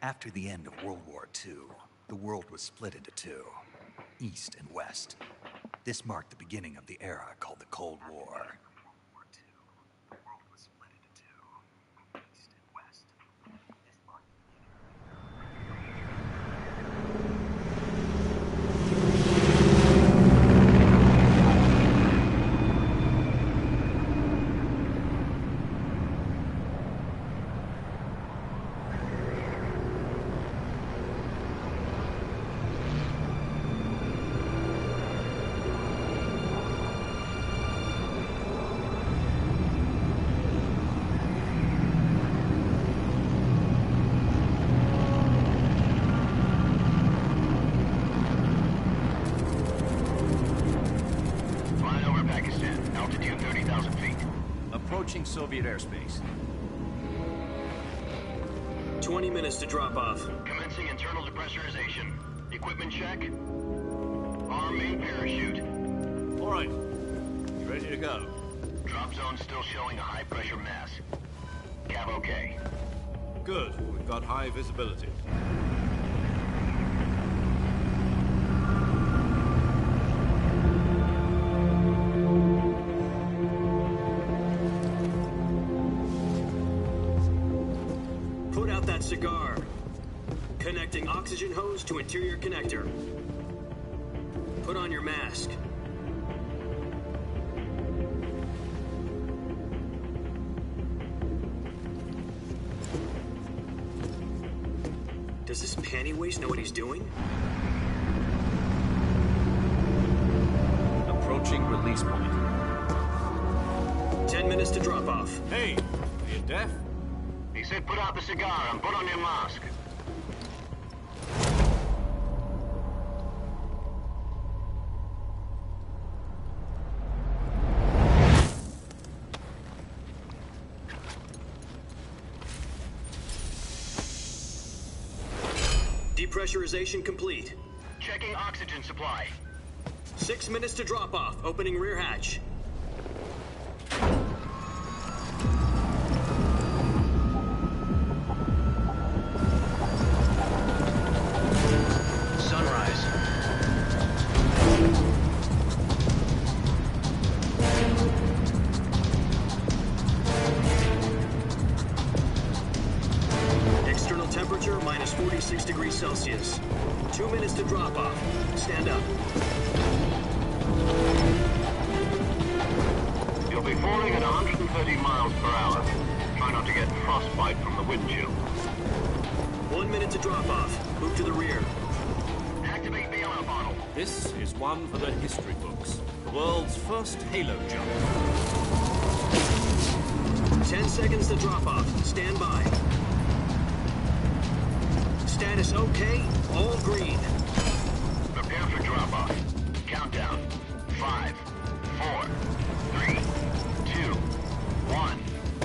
After the end of World War II, the world was split into two, East and West. This marked the beginning of the era called the Cold War. Approaching Soviet airspace. 20 minutes to drop off. Commencing internal depressurization. Equipment check. Arm main parachute. All right. You ready to go? Drop zone still showing a high pressure mass. Cav okay. Good. We've got high visibility. Cigar. Connecting oxygen hose to interior connector. Put on your mask. Does this panty waste know what he's doing? Approaching release point. 10 minutes to drop off. Hey, are you deaf? He said put out the cigar and put on your mask. Depressurization complete. Checking oxygen supply. 6 minutes to drop off. Opening rear hatch. Temperature minus 46 degrees Celsius. 2 minutes to drop off. Stand up. You'll be falling at 130 miles per hour. Try not to get frostbite from the wind chill. 1 minute to drop off. Move to the rear. Activate the yellow bottle. This is one for the history books. The world's first halo jump. 10 seconds to drop off. Stand by. Status okay, all green. Prepare for drop-off. Countdown. 5, 4, 3, 2, 1.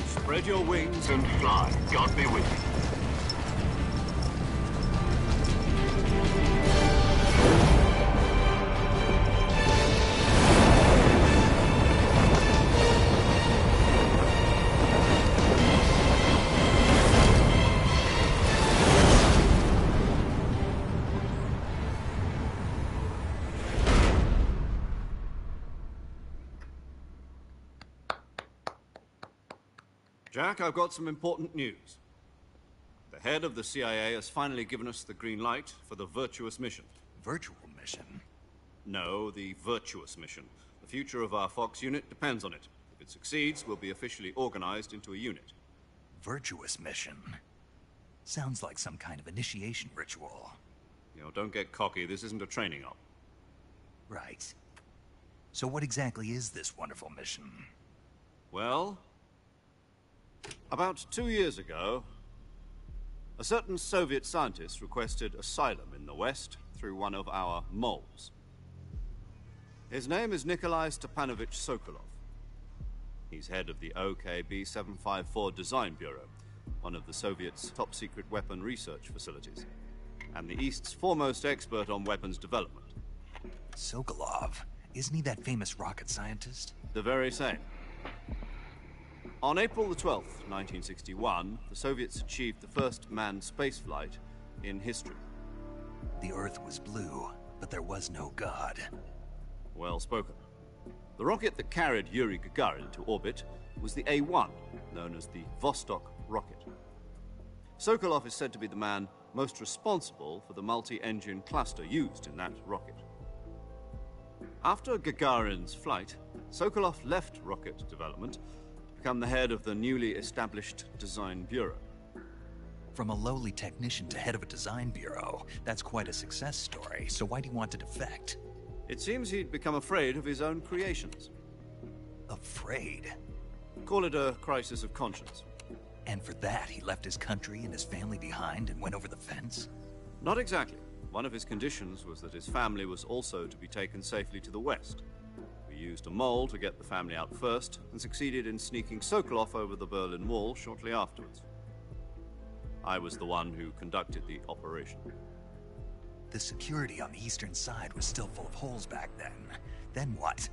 Spread your wings And fly. God be with you. Jack, I've got some important news. The head of the CIA has finally given us the green light for the virtuous mission. Virtual mission? No, the virtuous mission. The future of our Fox unit depends on it. If it succeeds, we'll be officially organized into a unit. Virtuous mission? Sounds like some kind of initiation ritual. You know, don't get cocky. This isn't a training op. Right. So what exactly is this wonderful mission? Well, about 2 years ago, a certain Soviet scientist requested asylum in the West through one of our moles. His name is Nikolai Stepanovich Sokolov. He's head of the OKB-754 Design Bureau, one of the Soviets' top-secret weapon research facilities, and the East's foremost expert on weapons development. Sokolov? Isn't he that famous rocket scientist? The very same. On April the 12th, 1961, the Soviets achieved the first manned spaceflight in history. The Earth was blue, but there was no God. Well spoken. The rocket that carried Yuri Gagarin to orbit was the A-1, known as the Vostok rocket. Sokolov is said to be the man most responsible for the multi-engine cluster used in that rocket. After Gagarin's flight, Sokolov left rocket development to become the head of the newly established Design Bureau. From a lowly technician to head of a design bureau, that's quite a success story, so why'd he want to defect? It seems he'd become afraid of his own creations. Afraid? Call it a crisis of conscience. And for that, he left his country and his family behind and went over the fence? Not exactly. One of his conditions was that his family was also to be taken safely to the West. We used a mole to get the family out first, and succeeded in sneaking Sokolov over the Berlin Wall shortly afterwards. I was the one who conducted the operation. The security on the eastern side was still full of holes back then. Then what?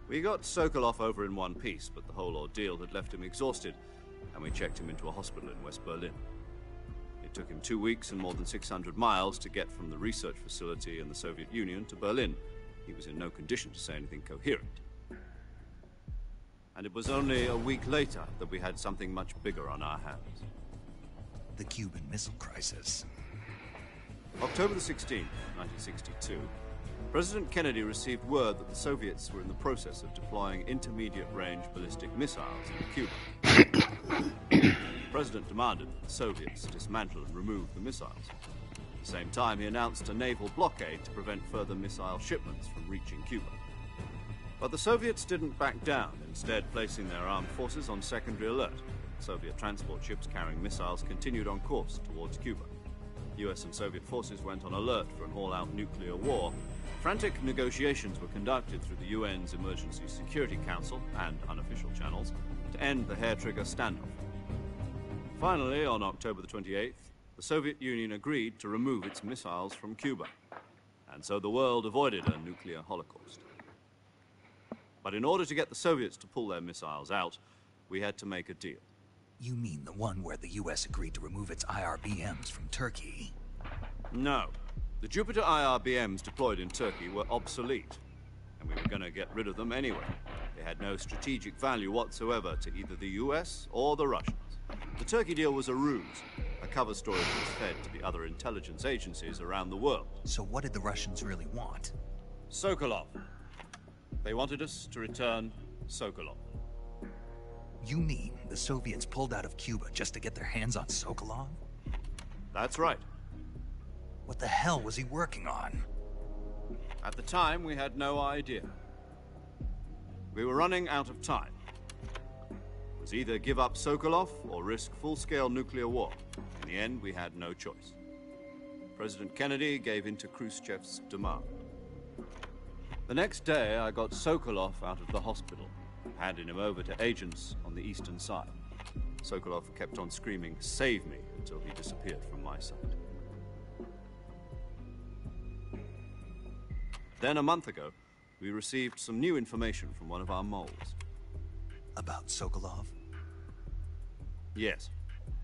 We got Sokolov over in one piece, but the whole ordeal had left him exhausted, and we checked him into a hospital in West Berlin. It took him 2 weeks and more than 600 miles to get from the research facility in the Soviet Union to Berlin. He was in no condition to say anything coherent. And it was only a week later that we had something much bigger on our hands. The Cuban Missile Crisis. October the 16th, 1962, President Kennedy received word that the Soviets were in the process of deploying intermediate-range ballistic missiles in Cuba. The President demanded that the Soviets dismantle and remove the missiles. At the same time, he announced a naval blockade to prevent further missile shipments from reaching Cuba. But the Soviets didn't back down, instead placing their armed forces on secondary alert. Soviet transport ships carrying missiles continued on course towards Cuba. US and Soviet forces went on alert for an all-out nuclear war. Frantic negotiations were conducted through the UN's Emergency Security Council and unofficial channels to end the hair-trigger standoff. Finally, on October the 28th, the Soviet Union agreed to remove its missiles from Cuba, and so the world avoided a nuclear holocaust. But in order to get the Soviets to pull their missiles out, we had to make a deal. You mean the one where the US agreed to remove its IRBMs from Turkey? No. The Jupiter IRBMs deployed in Turkey were obsolete, and we were going to get rid of them anyway. They had no strategic value whatsoever to either the US or the Russians. The Turkey deal was a ruse, a cover story that was fed to the other intelligence agencies around the world. So what did the Russians really want? Sokolov. They wanted us to return Sokolov. You mean the Soviets pulled out of Cuba just to get their hands on Sokolov? That's right. What the hell was he working on? At the time, we had no idea. We were running out of time. It was either give up Sokolov or risk full-scale nuclear war. In the end, we had no choice. President Kennedy gave in to Khrushchev's demand. The next day, I got Sokolov out of the hospital, handed him over to agents on the eastern side. Sokolov kept on screaming, "Save me," until he disappeared from my sight. Then, a month ago, we received some new information from one of our moles. About Sokolov? Yes.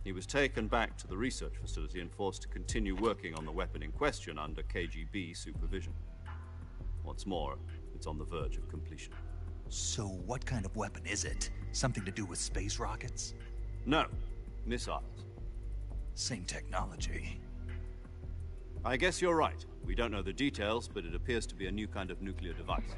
He was taken back to the research facility and forced to continue working on the weapon in question under KGB supervision. What's more, it's on the verge of completion. So what kind of weapon is it? Something to do with space rockets? No, missiles. Same technology. I guess you're right. We don't know the details, but it appears to be a new kind of nuclear device.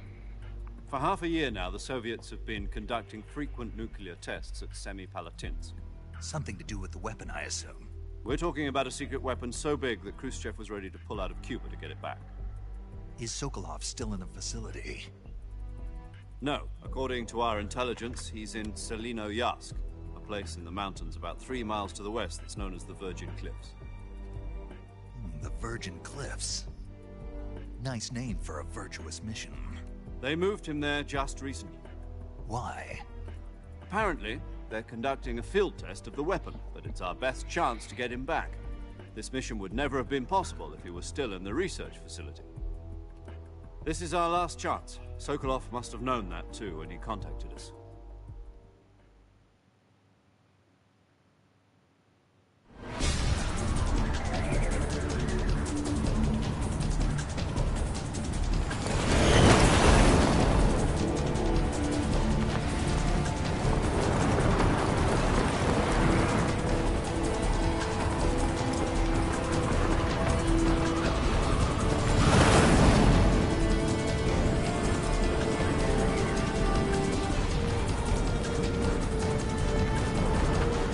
For half a year now, the Soviets have been conducting frequent nuclear tests at Semipalatinsk. Something to do with the weapon, I assume. We're talking about a secret weapon so big that Khrushchev was ready to pull out of Cuba to get it back. Is Sokolov still in the facility? No. According to our intelligence, he's in Selino-Yarsk, a place in the mountains about 3 miles to the west that's known as the Virgin Cliffs. The Virgin Cliffs. Nice name for a virtuous mission. They moved him there just recently. Why? Apparently, they're conducting a field test of the weapon, but it's our best chance to get him back. This mission would never have been possible if he was still in the research facility. This is our last chance. Sokolov must have known that too when he contacted us.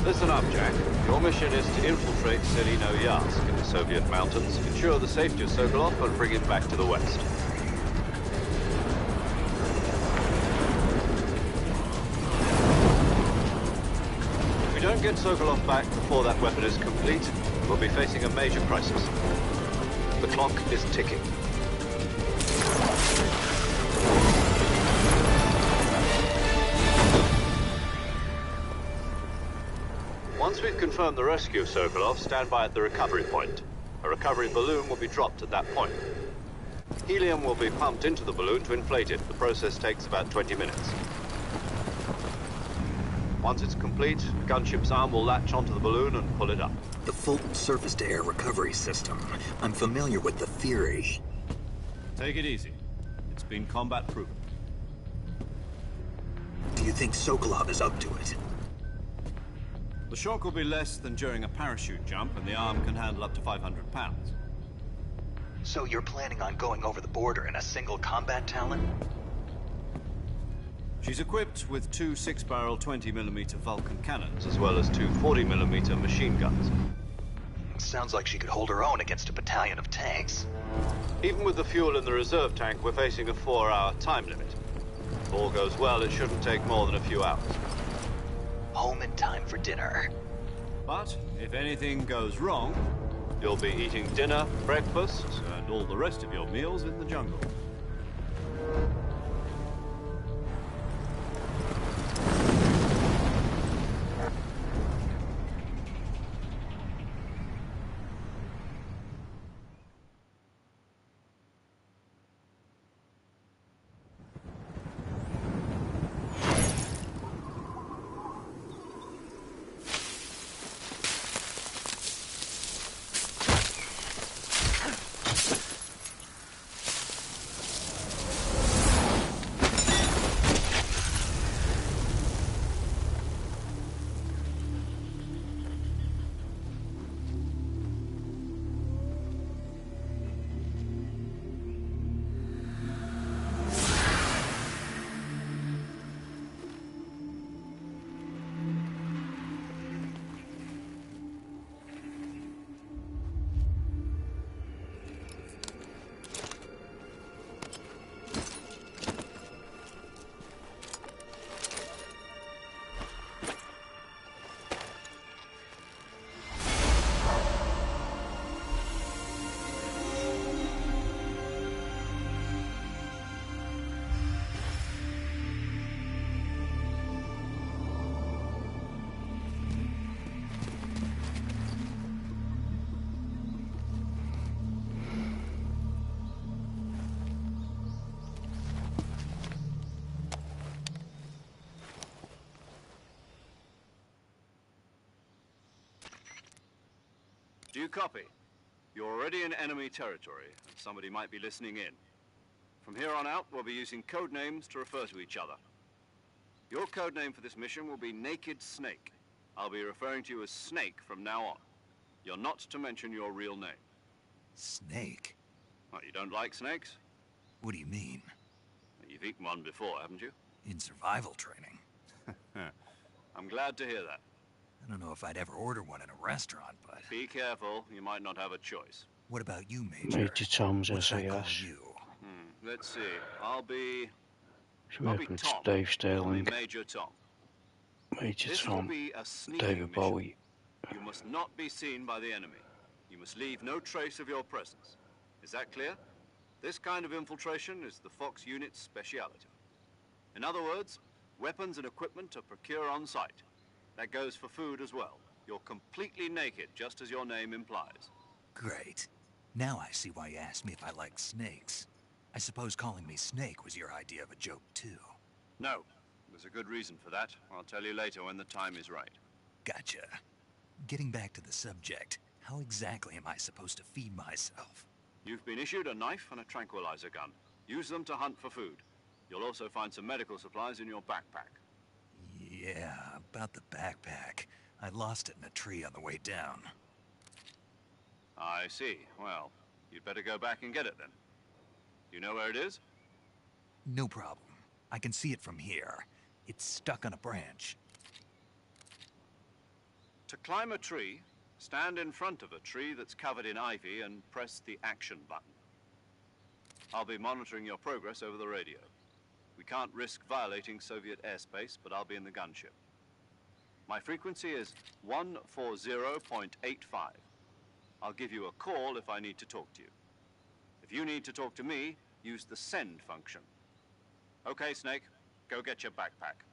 Listen up, Jack. Your mission is to infiltrate Selino-Yarsk in the Soviet mountains, ensure the safety of Sokolov, and bring him back to the west. If we don't get Sokolov back before that weapon is complete, we'll be facing a major crisis. The clock is ticking. Once we've confirmed the rescue of Sokolov, stand by at the recovery point. A recovery balloon will be dropped at that point. Helium will be pumped into the balloon to inflate it. The process takes about 20 minutes. Once it's complete, a gunship's arm will latch onto the balloon and pull it up. The Fulton surface-to-air recovery system. I'm familiar with the theory. Take it easy. It's been combat-proven. Do you think Sokolov is up to it? The shock will be less than during a parachute jump, and the arm can handle up to 500 pounds. So you're planning on going over the border in a single combat Talon? She's equipped with 2 6-barrel 20mm Vulcan cannons, as well as 2 40mm machine guns. Sounds like she could hold her own against a battalion of tanks. Even with the fuel in the reserve tank, we're facing a 4-hour time limit. If all goes well, it shouldn't take more than a few hours. Home in time for dinner. But if anything goes wrong, you'll be eating dinner, breakfast, and all the rest of your meals in the jungle. you copy? You're already in enemy territory, and somebody might be listening in. From here on out, we'll be using code names to refer to each other. Your code name for this mission will be Naked Snake. I'll be referring to you as Snake from now on. You're not to mention your real name. Snake? What, you don't like snakes? What do you mean? You've eaten one before, haven't you? In survival training? I'm glad to hear that. I don't know if I'd ever order one in a restaurant, but... Be careful, you might not have a choice. What about you, Major? Major Tom's What should I call SAS. you? Let's see. I'll be Jamaican Tom. Dave I'll be Sterling, Major Tom. Major This will Tom, be a sneaking David mission. Bowie. You must not be seen by the enemy. You must leave no trace of your presence. Is that clear? This kind of infiltration is the Fox unit's speciality. In other words, weapons and equipment are procured on site. That goes for food as well. You're completely naked, just as your name implies. Great. Now I see why you asked me if I like snakes. I suppose calling me Snake was your idea of a joke, too. No, there's a good reason for that. I'll tell you later when the time is right. Gotcha. Getting back to the subject, how exactly am I supposed to feed myself? You've been issued a knife and a tranquilizer gun. Use them to hunt for food. You'll also find some medical supplies in your backpack. Yeah, about the backpack. I lost it in a tree on the way down. I see. Well, you'd better go back and get it then. You know where it is? No problem. I can see it from here. It's stuck on a branch. To climb a tree, stand in front of a tree that's covered in ivy and press the action button. I'll be monitoring your progress over the radio. We can't risk violating Soviet airspace, but I'll be in the gunship. My frequency is 140.85. I'll give you a call if I need to talk to you. If you need to talk to me, use the send function. Okay, Snake, go get your backpack.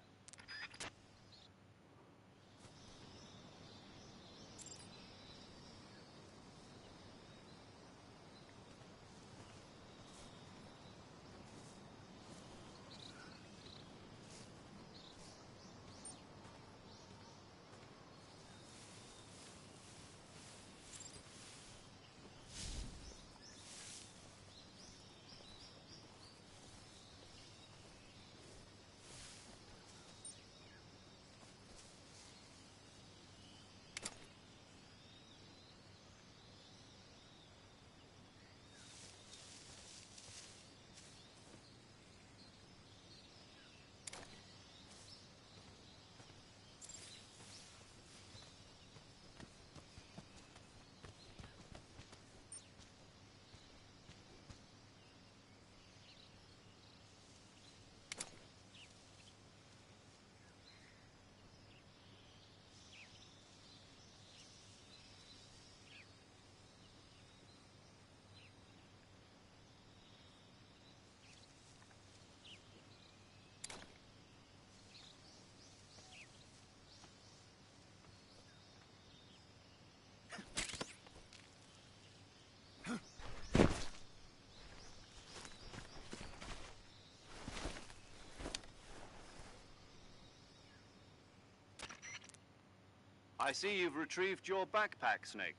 I see you've retrieved your backpack, Snake.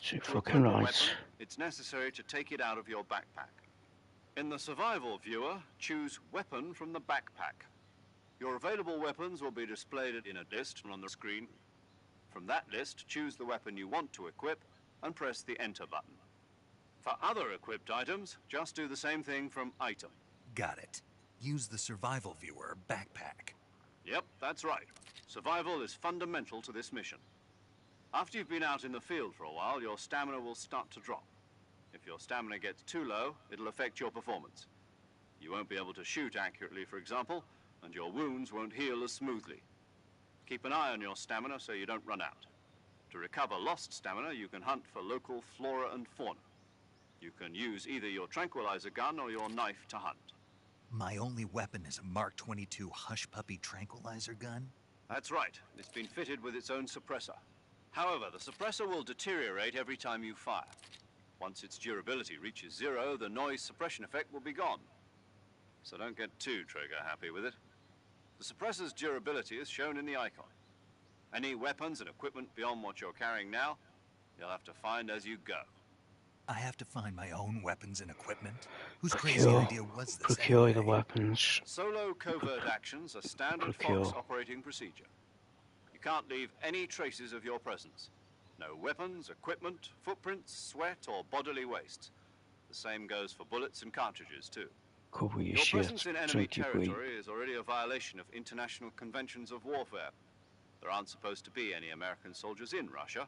Too To fucking equip a right. weapon, it's necessary to take it out of your backpack. In the survival viewer, choose Weapon from the backpack. Your available weapons will be displayed in a list on the screen. From that list, choose the weapon you want to equip and press the Enter button. For other equipped items, just do the same thing from Item. Got it. Use the survival viewer backpack. Yep, that's right. Survival is fundamental to this mission. After you've been out in the field for a while, your stamina will start to drop. If your stamina gets too low, it'll affect your performance. You won't be able to shoot accurately, for example, and your wounds won't heal as smoothly. Keep an eye on your stamina so you don't run out. To recover lost stamina, you can hunt for local flora and fauna. You can use either your tranquilizer gun or your knife to hunt. My only weapon is a Mark 22 Hush Puppy tranquilizer gun? That's right. It's been fitted with its own suppressor. However, the suppressor will deteriorate every time you fire. Once its durability reaches 0, the noise suppression effect will be gone. So don't get too trigger happy with it. The suppressor's durability is shown in the icon. Any weapons and equipment beyond what you're carrying now you'll have to find as you go. I have to find my own weapons and equipment? Whose crazy idea was this Procure the anyway? weapons. Solo covert actions are standard Procure. Fox operating procedure. You can't leave any traces of your presence. No weapons, equipment, footprints, sweat, or bodily waste. The same goes for bullets and cartridges, too. Cover your Your shit. presence in enemy Drink your weed. territory is already a violation of international conventions of warfare. There aren't supposed to be any American soldiers in Russia.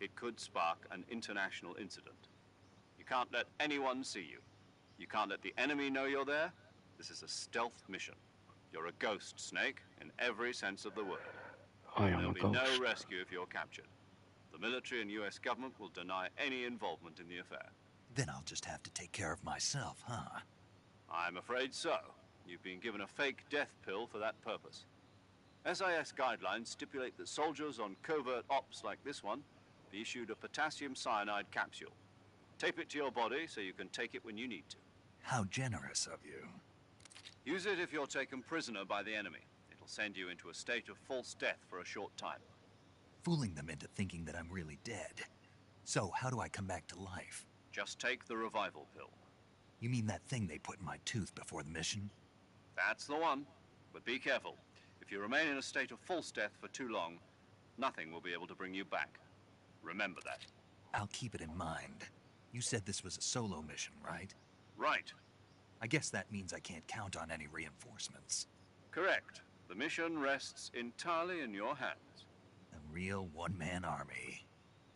It could spark an international incident. You can't let anyone see you. You can't let the enemy know you're there. This is a stealth mission. You're a ghost, Snake, in every sense of the word. I am There'll a be ghost. no rescue if you're captured. The military and US government will deny any involvement in the affair. Then I'll just have to take care of myself, huh? I'm afraid so. You've been given a fake death pill for that purpose. SIS guidelines stipulate that soldiers on covert ops like this one be issued a potassium cyanide capsule. Tape it to your body so you can take it when you need to. How generous of you. Use it if you're taken prisoner by the enemy. It'll send you into a state of false death for a short time. Fooling them into thinking that I'm really dead. So, how do I come back to life? Just take the revival pill. You mean that thing they put in my tooth before the mission? That's the one. But be careful. If you remain in a state of false death for too long, nothing will be able to bring you back. Remember that. I'll keep it in mind. You said this was a solo mission, right? Right. I guess that means I can't count on any reinforcements. Correct. The mission rests entirely in your hands. A real one-man army.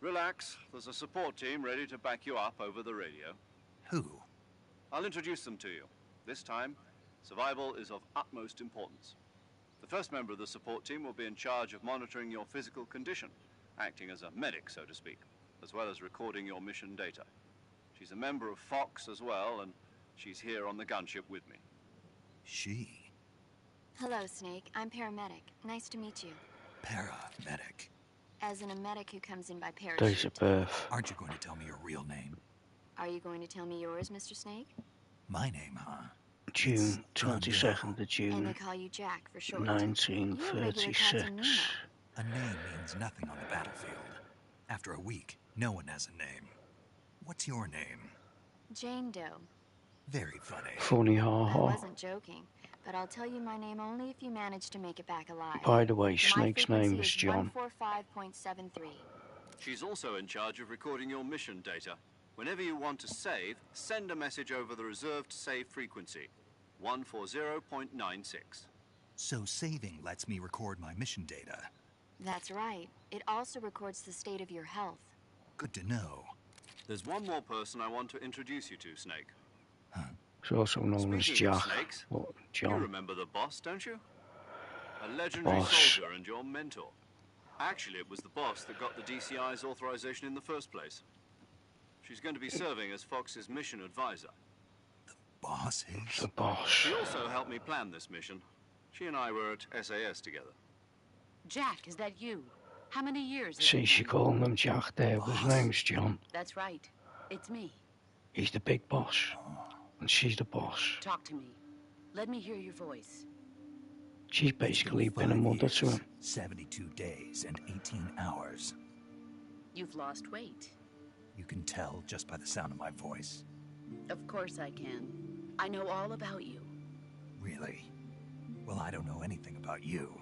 Relax. There's a support team ready to back you up over the radio. Who? I'll introduce them to you. This time, survival is of utmost importance. The first member of the support team will be in charge of monitoring your physical condition, acting as a medic, so to speak, as well as recording your mission data. She's a member of Fox as well, and she's here on the gunship with me. She? Hello, Snake. I'm paramedic. Nice to meet you. Paramedic. As in a medic who comes in by Days parachute. of birth. Aren't you going to tell me your real name? Are you going to tell me yours, Mr. Snake? My name, huh? June, John 22nd of And they June, call you Jack for short. You're a regular Captain 1936. Nemo. A name means nothing on the battlefield. After a week, no one has a name. What's your name? Jane Doe. Very funny. Funny, I ha. wasn't joking, but I'll tell you my name only if you manage to make it back alive. By the way, My Snake's name frequency was is John. 145.73. She's also in charge of recording your mission data. Whenever you want to save, send a message over the reserved save frequency, 140.96. So saving lets me record my mission data. That's right. It also records the state of your health. Good to know. There's one more person I want to introduce you to, Snake. He's also known as Speaking of Jack. snakes, What, You John? remember the boss, don't you? A legendary Boss. soldier and your mentor. Actually, it was the boss that got the DCI's authorization in the first place. She's going to be serving as Fox's mission advisor. Boss is? The boss. She also helped me plan this mission. She and I were at SAS together. Jack, is that you? How many years? See, she calling him Jack there, but his name's John. That's right. It's me. He's the big boss. And she's the boss. Talk to me. Let me hear your voice. She's basically been a mother to him. 72 days and 18 hours. You've lost weight. You can tell just by the sound of my voice. Of course I can. I know all about you. Really? Well, I don't know anything about you.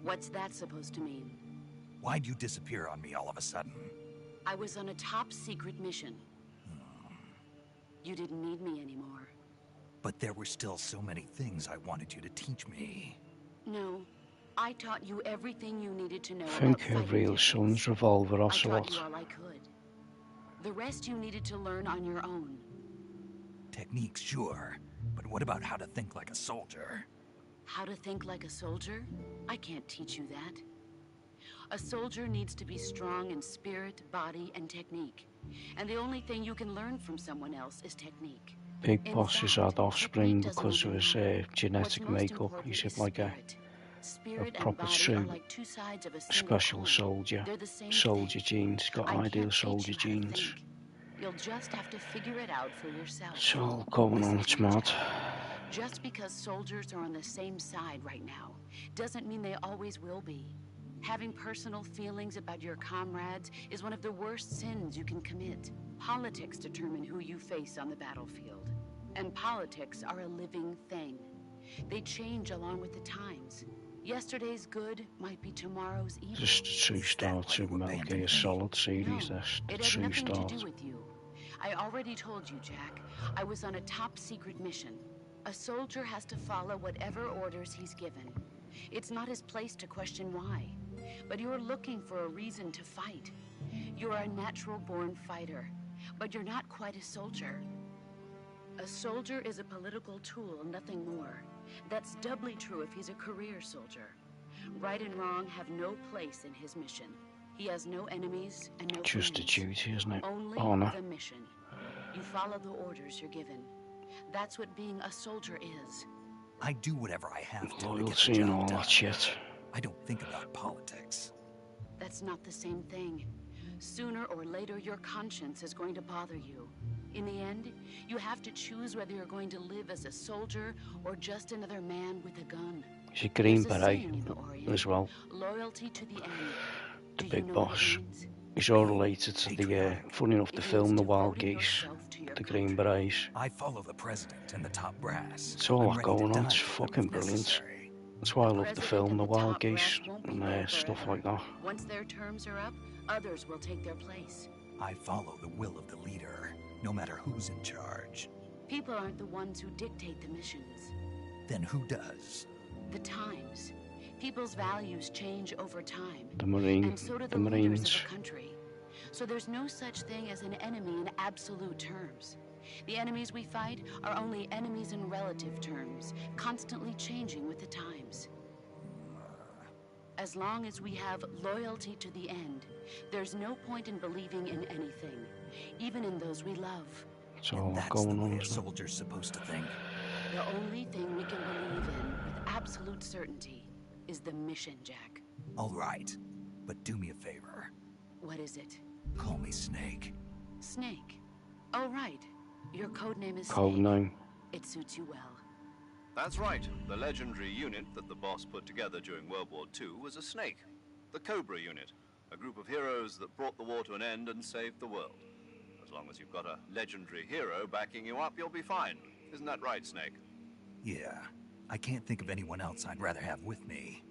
What's that supposed to mean? Why'd you disappear on me all of a sudden? I was on a top secret mission. You didn't need me anymore. But there were still so many things I wanted you to teach me. No. I taught you everything you needed to know Think about her fighting real techniques. son's revolver I taught ocelot. you all I could. The rest you needed to learn on your own. Techniques, sure. But what about how to think like a soldier? How to think like a soldier? I can't teach you that. A soldier needs to be strong in spirit, body, and technique. And the only thing you can learn from someone else is technique. Big In boss has fact, had offspring technique doesn't because of even his matter. genetic What's most makeup. important He's is like a spirit. Spirit and proper body true are like two sides of a single special coin. soldier. They're the same Soldier thing. genes, got I can't ideal teach soldier you how to genes. think. You'll just have to figure it out for yourself. It's all going on, it's mad. Just because soldiers are on the same side right now doesn't mean they always will be. Having personal feelings about your comrades is one of the worst sins you can commit. Politics determine who you face on the battlefield. And politics are a living thing. They change along with the times. Yesterday's good might be tomorrow's evil. Just the 2-star to Metal Gear Solid series, No, that's the it has 2 nothing to stars. do with you. I already told you, Jack. I was on a top-secret mission. A soldier has to follow whatever orders he's given. It's not his place to question why. But you're looking for a reason to fight. You're a natural-born fighter, but you're not quite a soldier. A soldier is a political tool, nothing more. That's doubly true if he's a career soldier. Right and wrong have no place in his mission. He has no enemies and no Just a friends. duty, isn't it? Only Honor. the mission. You follow the orders you're given. That's what being a soldier is. I do whatever I have to get the Loyalty and all job done. that shit. I don't think about politics. That's not the same thing. Sooner or later, your conscience is going to bother you. In the end, you have to choose whether you're going to live as a soldier or just another man with a gun. He's a Green There's a Beret saying in the Orient, as well. loyalty to the end. The Do you big know what it boss. means? He's all related to the, funny enough, the It film means The Wild devoting Geese, yourself to your the Green country. Berets. I follow the president and the top brass. It's all I'm that ready to going on, die it's for them if fucking brilliant. necessary. That's why I love the president film and The the Wild top Geese brass won't be and there stuff forever. like that. Once their terms are up, others will take their place. I follow the will of the leader, no matter who's in charge. People aren't the ones who dictate the missions. Then who does? The times. People's values change over time. The Marine, And so do the the leaders Marines. of a country. So there's no such thing as an enemy in absolute terms. The enemies we fight are only enemies in relative terms, constantly changing with the times. As long as we have loyalty to the end, there's no point in believing in anything, even in those we love. It's all And that that's the going on, way a isn't it? soldier's supposed to think. The only thing we can believe in with absolute certainty is the mission, Jack. All right, but do me a favor. What is it? Call me Snake. Snake. Oh, right. Your code name is Code Snake. name. It suits you well. That's right. The legendary unit that the boss put together during World War II was a snake. The Cobra unit. A group of heroes that brought the war to an end and saved the world. As long as you've got a legendary hero backing you up, you'll be fine. Isn't that right, Snake? Yeah, I can't think of anyone else I'd rather have with me.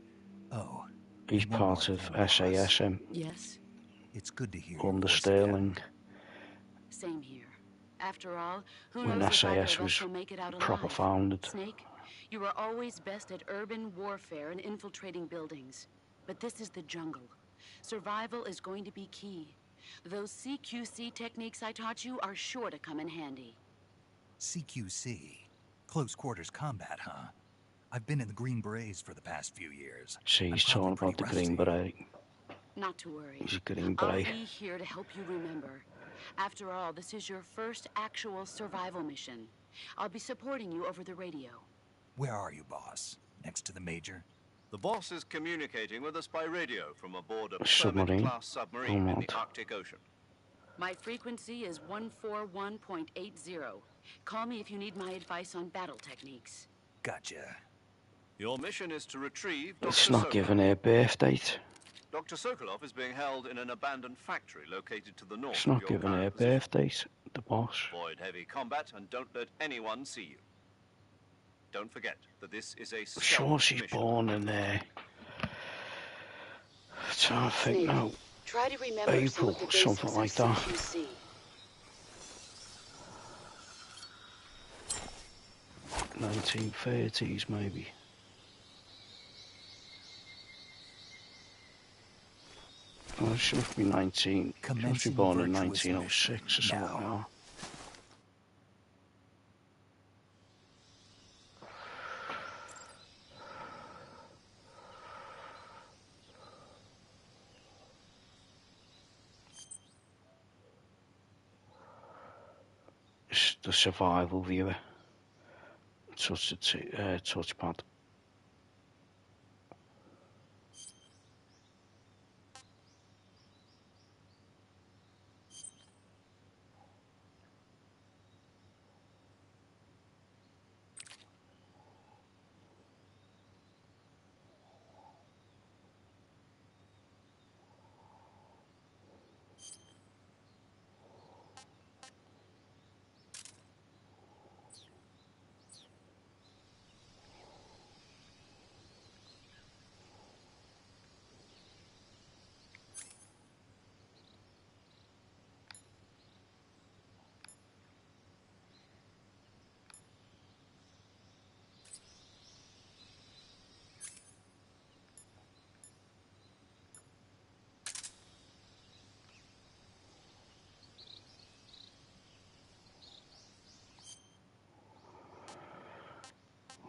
Oh, He's one more part of thing, boss. SASM Yes, It's good to hear your under voice again. Sterling same here. After all, who when knows if either SAS of us was will make it out proper alive? founded. Snake, you are always best at urban warfare and infiltrating buildings. But this is the jungle. Survival is going to be key. Those CQC techniques I taught you are sure to come in handy. CQC. Close quarters combat, huh? I've been in the Green Berets for the past few years. See, he's I'm talking probably about the pretty Green rusty. Beret. Not to worry. He's a Green I'll Beret. be here to help you remember. After all, this is your first actual survival mission. I'll be supporting you over the radio. Where are you, boss? Next to the Major? The boss is communicating with us by radio from aboard a Submarine? Permit-class submarine in Oh, the not. Arctic Ocean. My frequency is 141.80. Call me if you need my advice on battle techniques. Gotcha. Your mission is to retrieve It's Dr. not Sokolov. given her birth date. Dr. Sokolov is being held in an abandoned factory located to the north It's of not your given her current position. birth date, the boss. Avoid heavy combat and don't let anyone see you. Don't forget that this is a I'm stealth sure she's mission. born in trying to think Snake, now. try to remember April, some of the basics something like of that. CQC. 1930s maybe. Oh, she must be 19. She must be Commencing born in virtuous 1906 or something now. like that. It's the survival viewer. Touch the touchpad.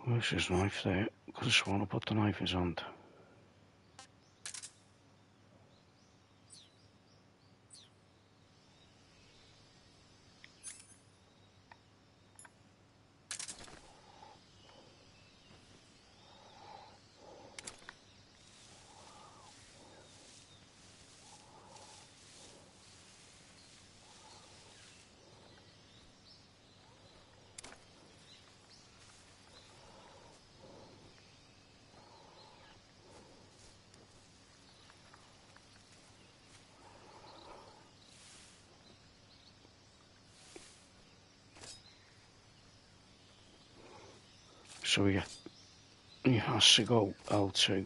Where's his knife there? Could have sworn I put the knife in his hand. So he has to go L2.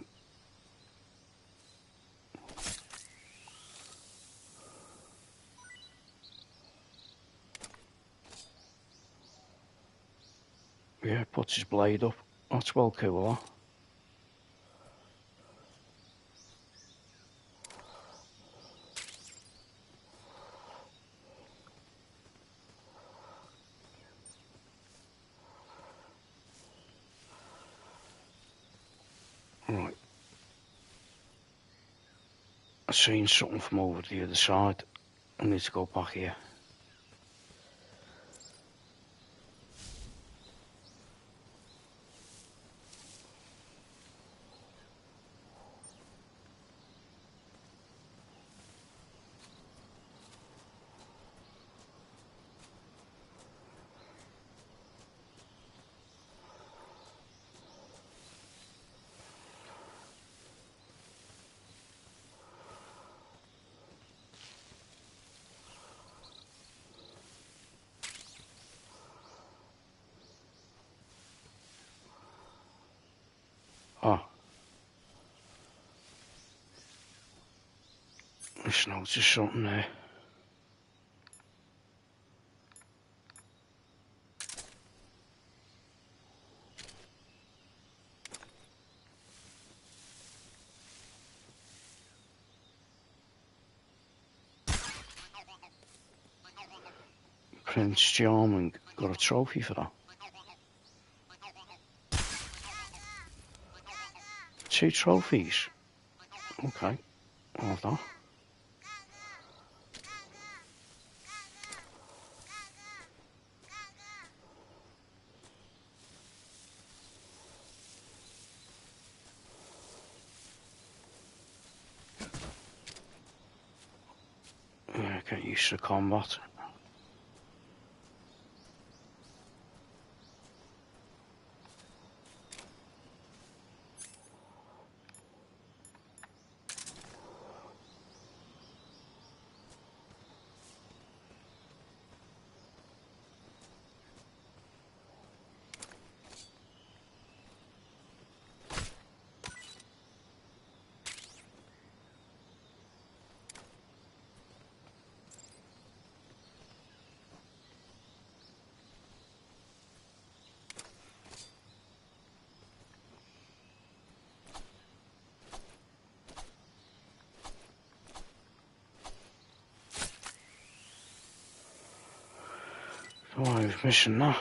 Yeah, puts his blade up. That's well cool, that. Right. I've seen something from over the other side. I need to go back here. Ah, I just noticed something there. Prince Charming got a trophy for that. 2 trophies. Okay, I'll have that. Yeah, get used to combat. Oh, I was missing that.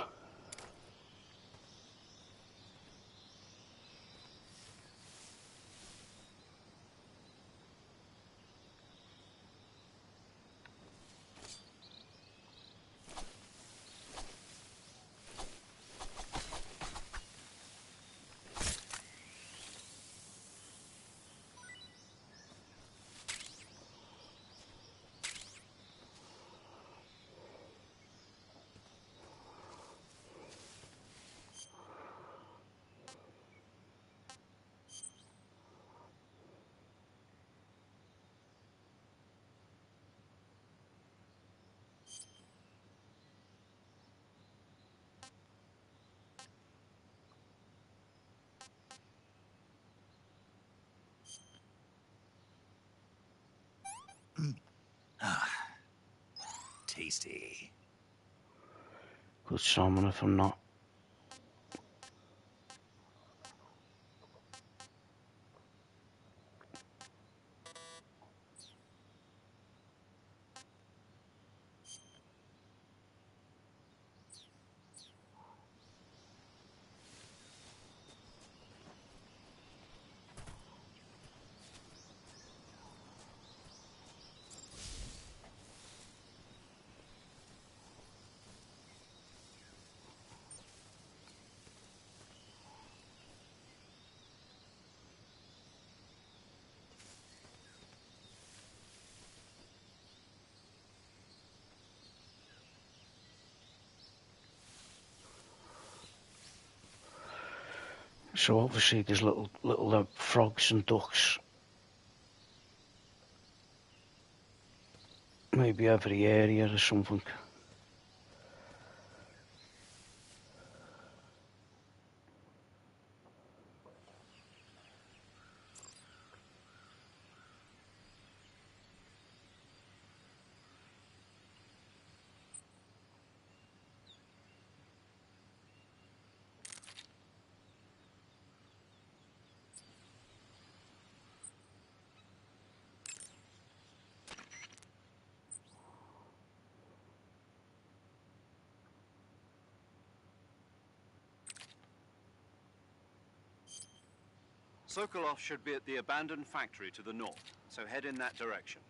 Tasty. Good salmon if I'm not. So obviously there's little frogs and ducks. Maybe every area or something. Sokolov should be at the abandoned factory to the north, so head in that direction.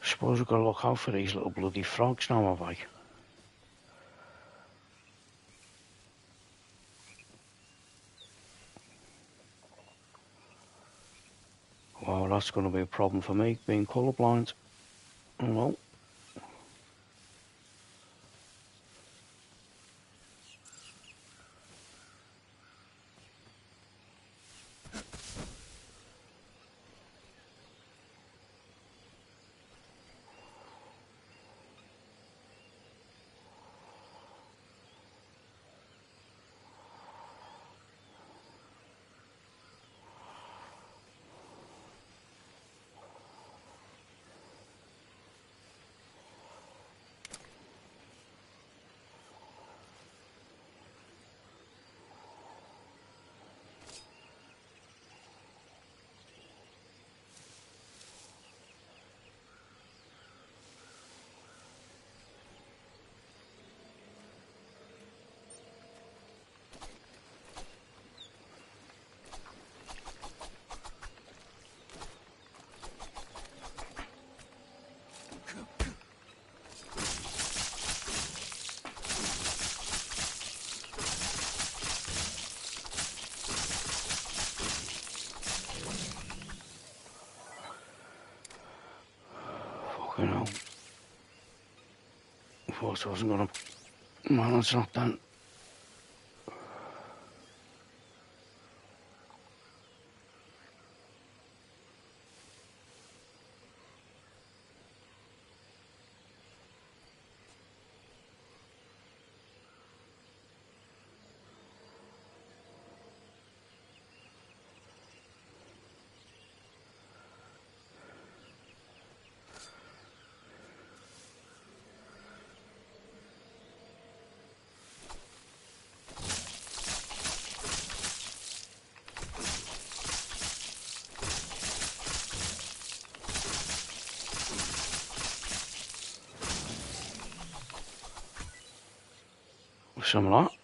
Suppose we've got to look out for these little bloody frogs now, have I? Well, that's going to be a problem for me, being colourblind. Oh well. Fucking hell. I thought I wasn't going to manage that then. Some of that.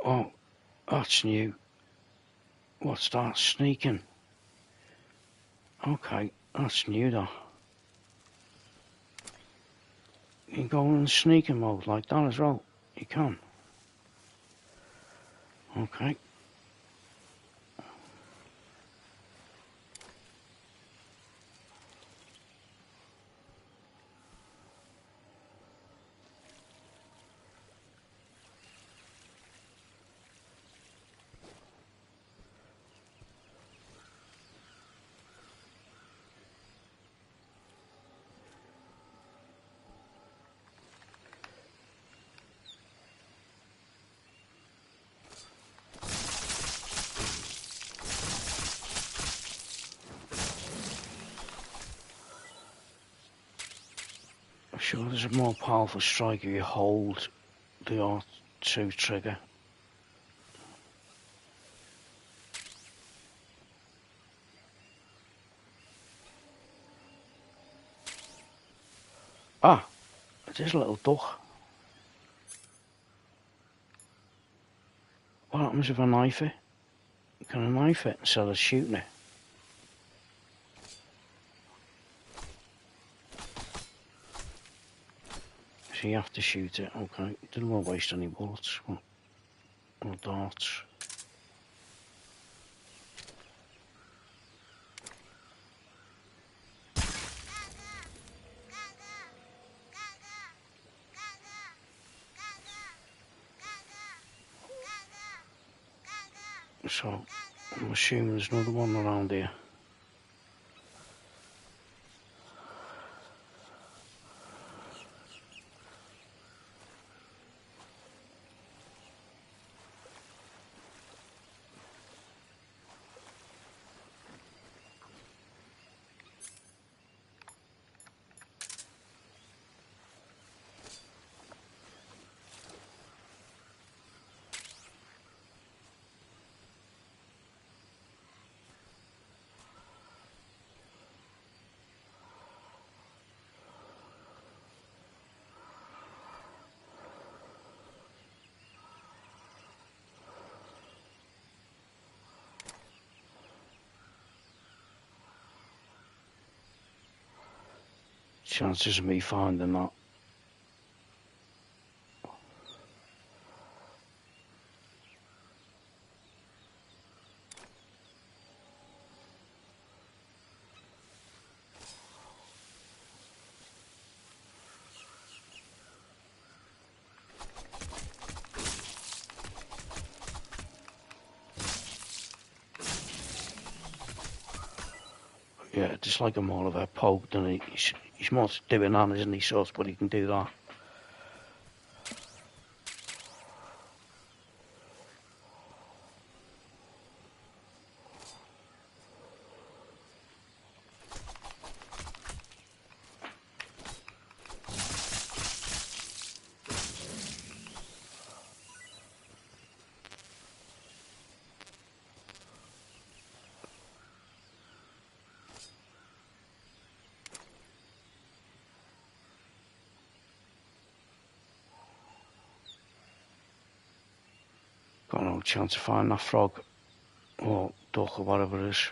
Oh, that's new. What's that? Sneaking. Okay, that's new though. can go in sneaking mode like that as well. You can. Okay. I'm sure there's a more powerful strike if you hold the R2 trigger. Ah, there's a little duck. What happens if I knife it? Can I knife it instead of shooting it? So you have to shoot it, okay. Didn't want to waste any bullets or darts. So, I'm assuming there's another one around here. Chances of me finding that. Yeah, just like a more of a poke than he's more doing that, isn't he, sort, but he can do that. Got no chance to find that frog or duck or whatever it is.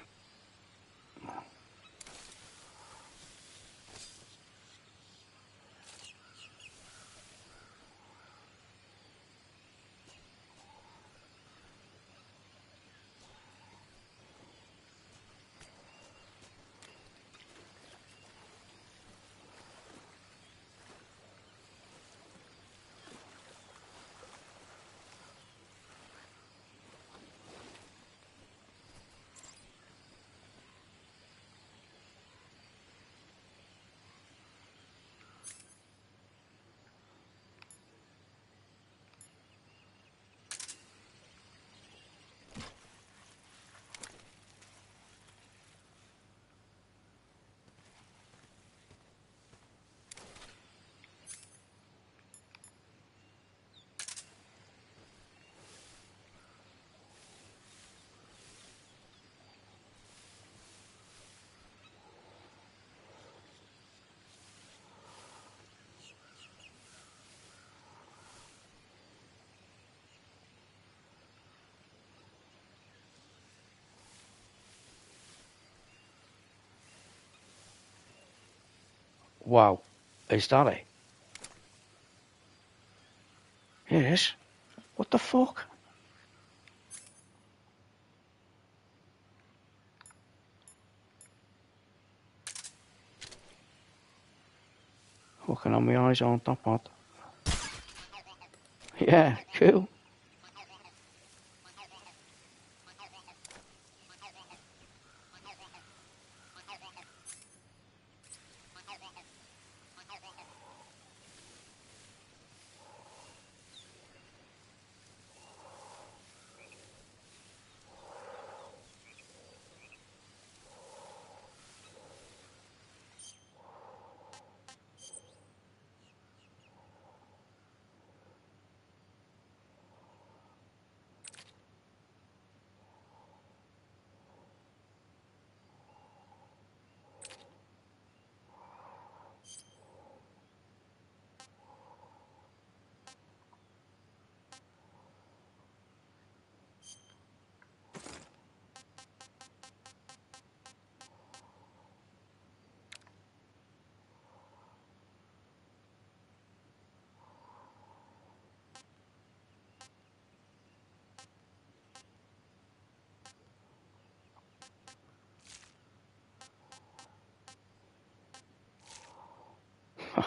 Wow, is that it? Yes? What the fuck? Fucking on my eyes aren't that bad. Yeah, cool.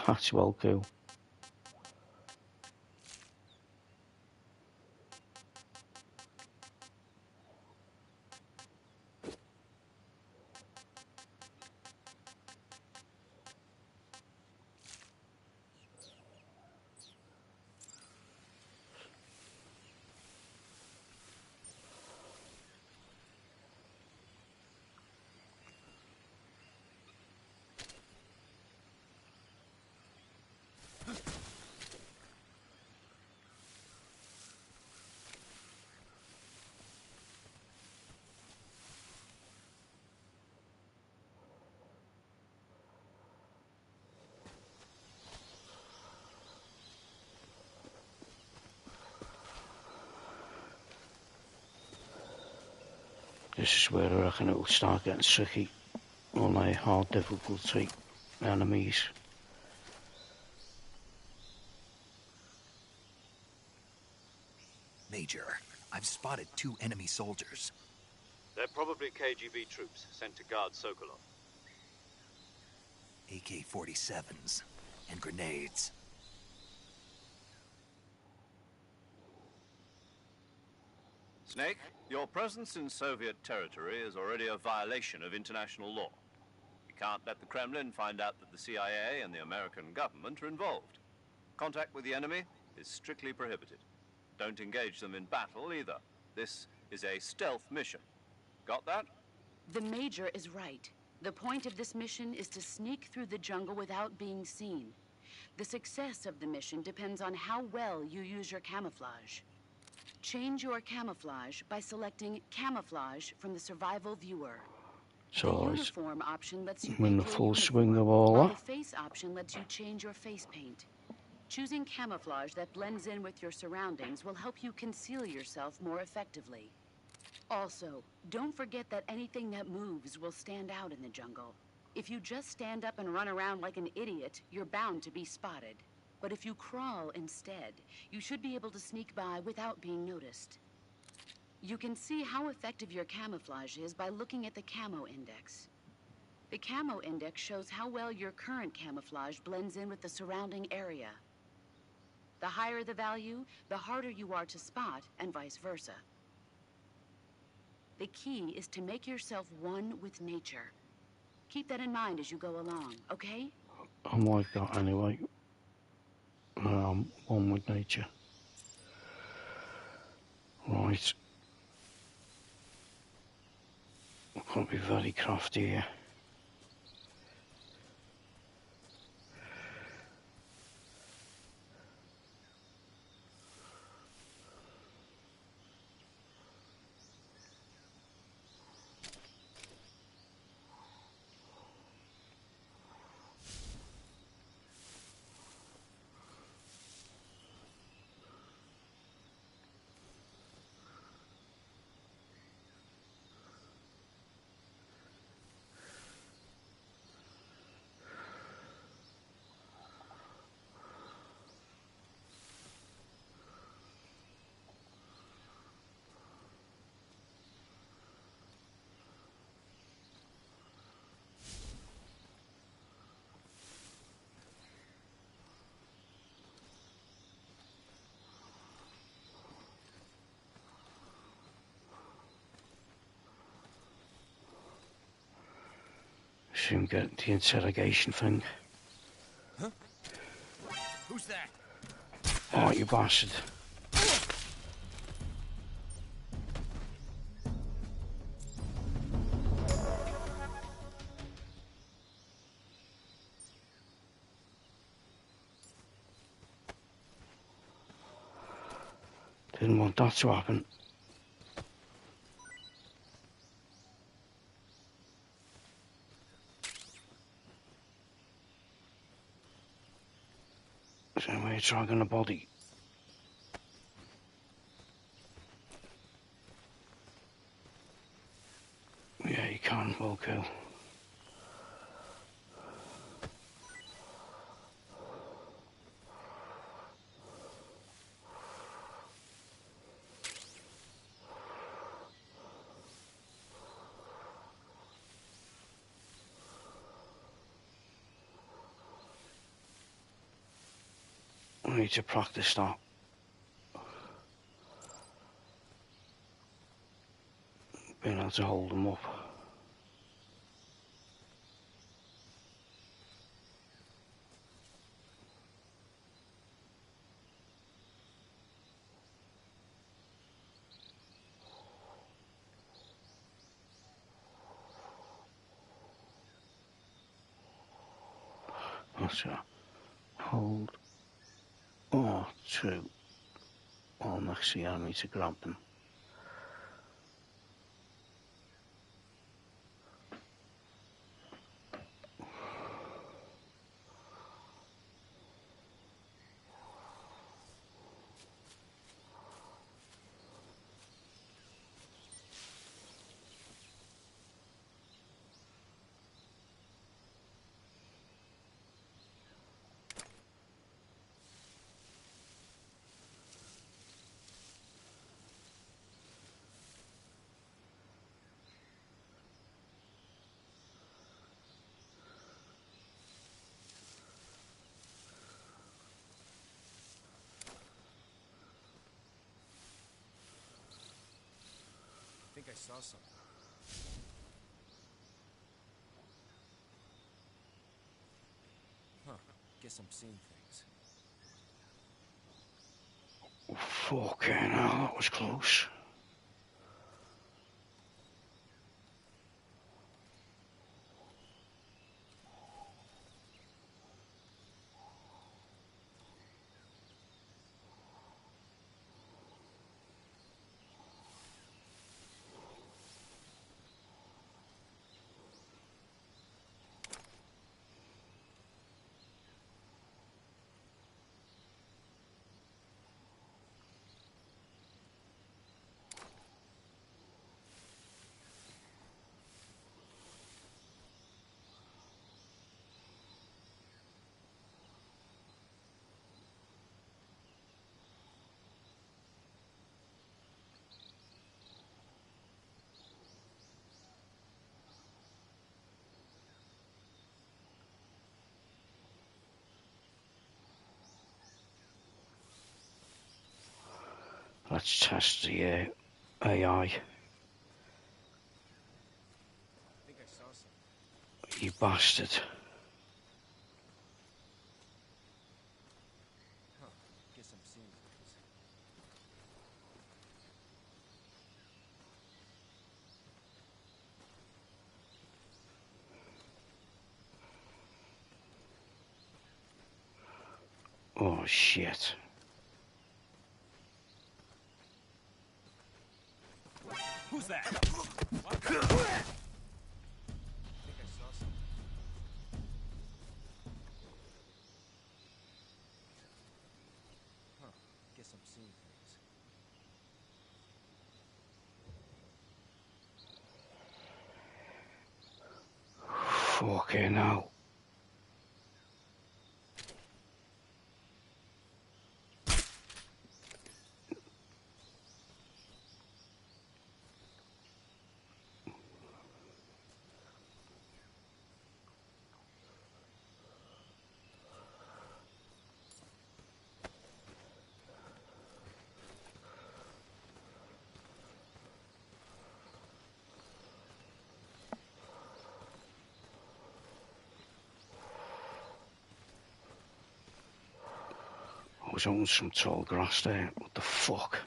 That's well cool. This is where I reckon it will start getting tricky on a hard difficulty enemies. Major, I've spotted 2 enemy soldiers. They're probably KGB troops sent to guard Sokolov. AK-47s and grenades. Snake, your presence in Soviet territory is already a violation of international law. You can't let the Kremlin find out that the CIA and the American government are involved. Contact with the enemy is strictly prohibited. Don't engage them in battle either. This is a stealth mission. Got that? The Major is right. The point of this mission is to sneak through the jungle without being seen. The success of the mission depends on how well you use your camouflage. Change your camouflage by selecting Camouflage from the Survival Viewer. The So it's uniform option lets you I'm in the pick your full swing uniform, of all while that. the face option lets you change your face paint. Choosing camouflage that blends in with your surroundings will help you conceal yourself more effectively. Also, don't forget that anything that moves will stand out in the jungle. If you just stand up and run around like an idiot, you're bound to be spotted. But if you crawl instead, you should be able to sneak by without being noticed. You can see how effective your camouflage is by looking at the camo index. The camo index shows how well your current camouflage blends in with the surrounding area. The higher the value, the harder you are to spot, and vice versa. The key is to make yourself one with nature. Keep that in mind as you go along, okay? I'm like that anyway. I'm one with nature. Right. I've got to be very crafty here. Soon get the interrogation thing. Huh? Who's that? Oh, you bastard. Didn't want that to happen. So we're dragging a body. Yeah, you can, well kill. I need to practice that. Being able to hold them up. That's it. Hold R2 or next to the enemy to grab them. I think I saw something. Huh. Guess I'm seeing things. Fucking hell, that was close. Let's test the AI. I think I saw something. You bastard. Huh. Guess I'm seeing things. Oh shit. Who's that? What? I think I saw something. Huh. Guess I'm seeing things. Fucking hell. was on some tall grass there. What the fuck?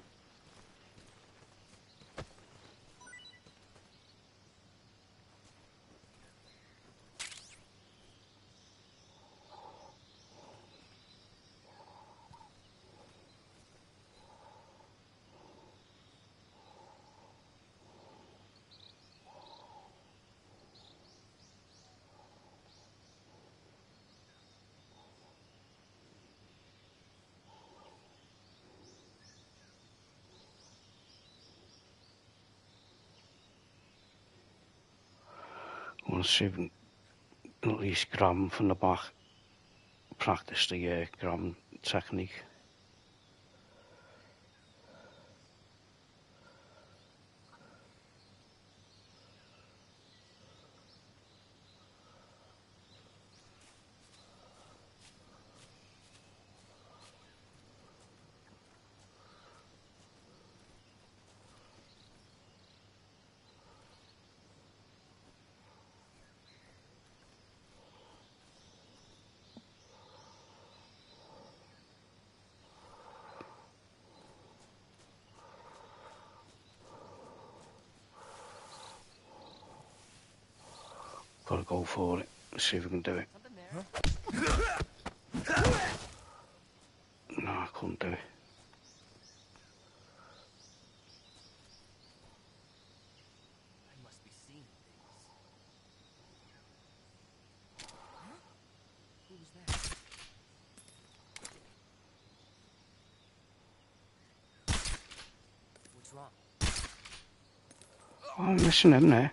I want to see if we can at least grab him from the back. Practice the grabbing technique. Gotta go for it. See if we can do it. No, I couldn't do it. I must be seeing things. Who was that? What's wrong? Oh, I'm missing him there.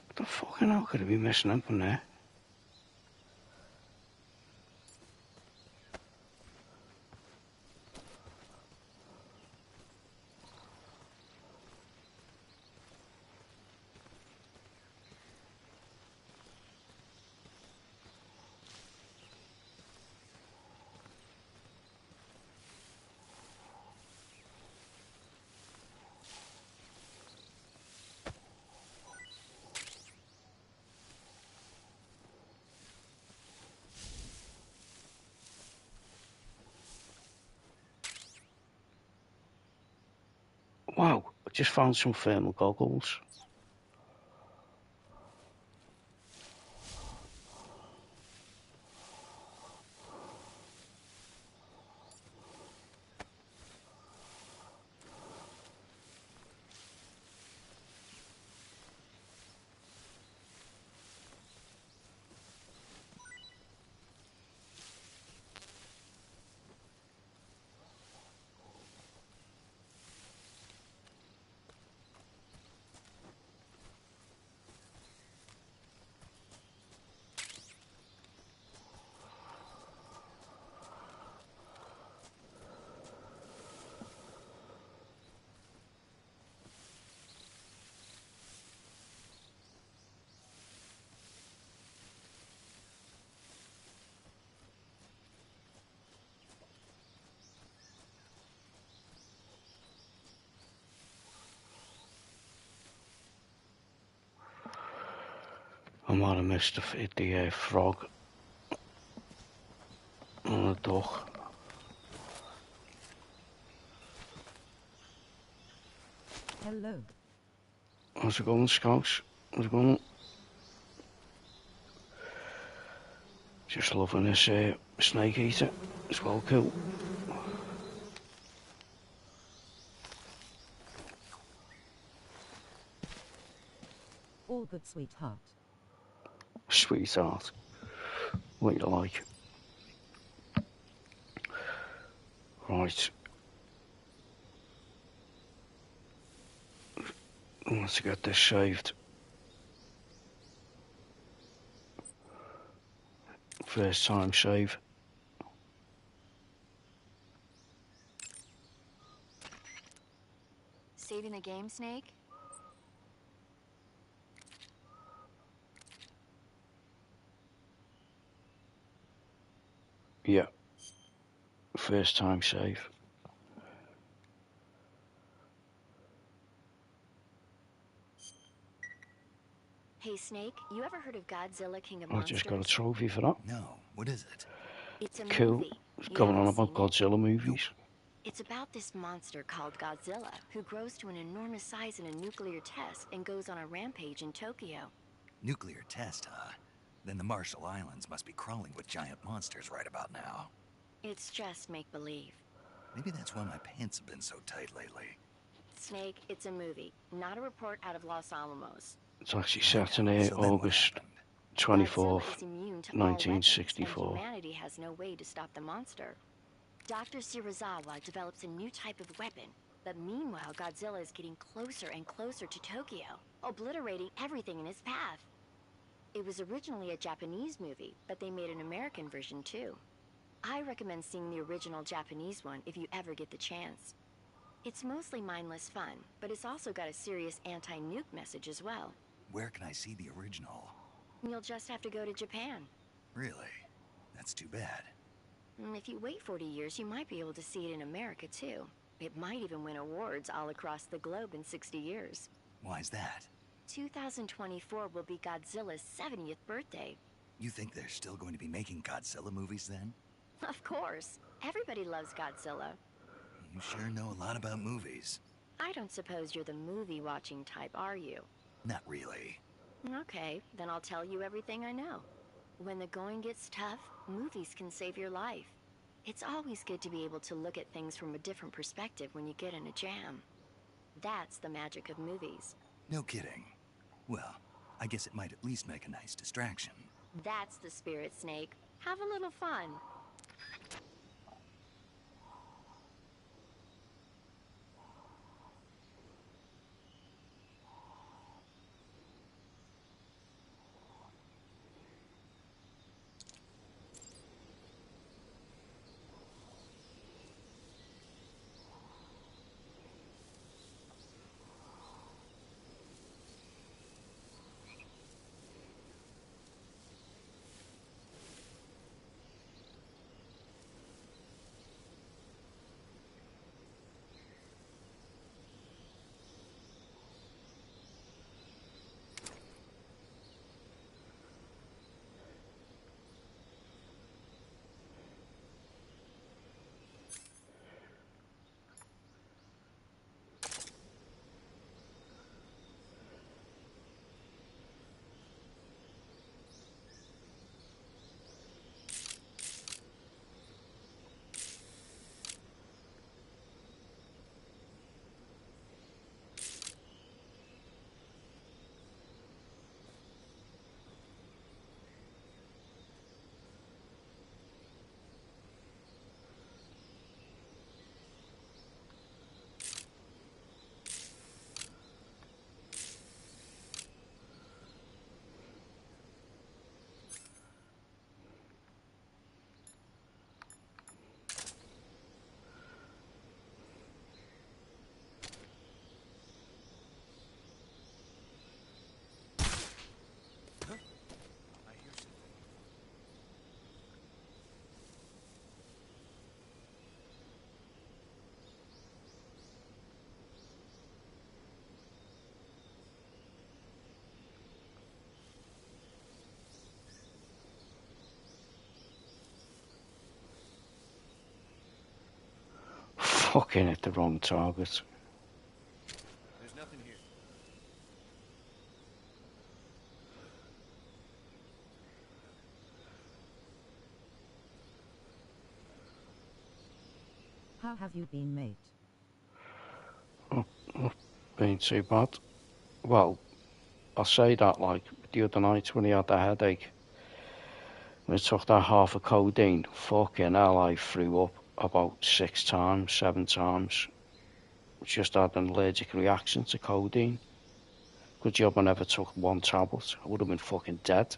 What the fucking hell could I be missing him from there? Wow, I just found some thermal goggles. I might have missed the frog on the dock. Hello. How's it going, Scouts? How's it going? Just loving this snake eater. It's well cool. All good, sweetheart. Sweetheart. What you like. Right. Let's get this shaved. First time shave. Saving the game, Snake? Yeah. First time shave. Hey, Snake, you ever heard of Godzilla, King of I Monsters? just got a trophy for that. No, what is it? It's a Cool. movie. Going on haven't about seen it? Godzilla movies. It's about this monster called Godzilla, who grows to an enormous size in a nuclear test and goes on a rampage in Tokyo. Nuclear test, huh? Then the Marshall Islands must be crawling with giant monsters right about now. It's just make-believe. Maybe that's why my pants have been so tight lately. Snake, it's a movie, not a report out of Los Alamos. It's actually I set in know. So then what August happened? 24th, Godzilla is immune to all weapons, and 1964. humanity has no way to stop the monster. Dr. Shirazawa develops a new type of weapon, but meanwhile Godzilla is getting closer and closer to Tokyo, obliterating everything in his path. It was originally a Japanese movie, but they made an American version too. I recommend seeing the original Japanese one if you ever get the chance. It's mostly mindless fun, but it's also got a serious anti-nuke message as well. Where can I see the original? You'll just have to go to Japan. Really? That's too bad. If you wait 40 years, you might be able to see it in America too. It might even win awards all across the globe in 60 years. Why's that? 2024 will be Godzilla's 70th birthday. You think they're still going to be making Godzilla movies then? Of course. Everybody loves Godzilla. You sure know a lot about movies. I don't suppose you're the movie-watching type, are you? Not really. Okay, then I'll tell you everything I know. When the going gets tough, movies can save your life. It's always good to be able to look at things from a different perspective when you get in a jam. That's the magic of movies. No kidding. Well, I guess it might at least make a nice distraction. That's the spirit, Snake. Have a little fun. Fucking hit the wrong target. There's nothing here. How have you been, mate? Been too bad. Well, I say that like the other night when he had the headache. When I took that half of codeine, fucking hell, I threw up about 6 times, 7 times. Just had an allergic reaction to codeine. Good job I never took 1 tablet. I would have been fucking dead.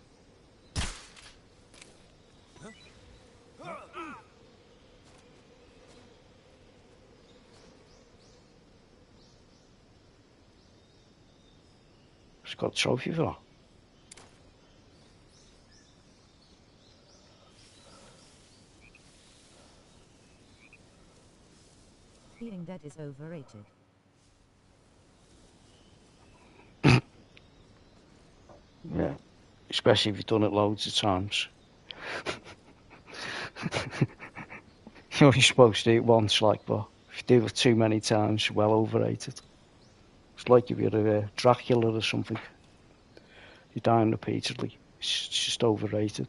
Just got a trophy for that. Being dead is overrated. Yeah. Especially if you've done it loads of times. You're only supposed to do it once, like, but if you do it too many times, you're well overrated. It's like if you're a Dracula or something. You're dying repeatedly. It's just overrated.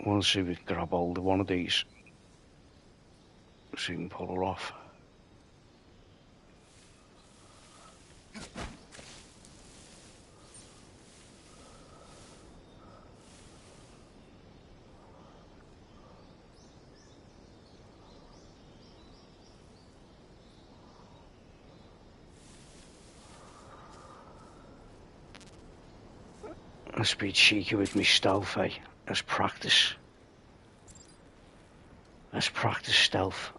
I want to see if we can grab hold of one of these. So we can pull her off. Let's be cheeky with me stealth, eh? Let's practice. Let's practice stealth.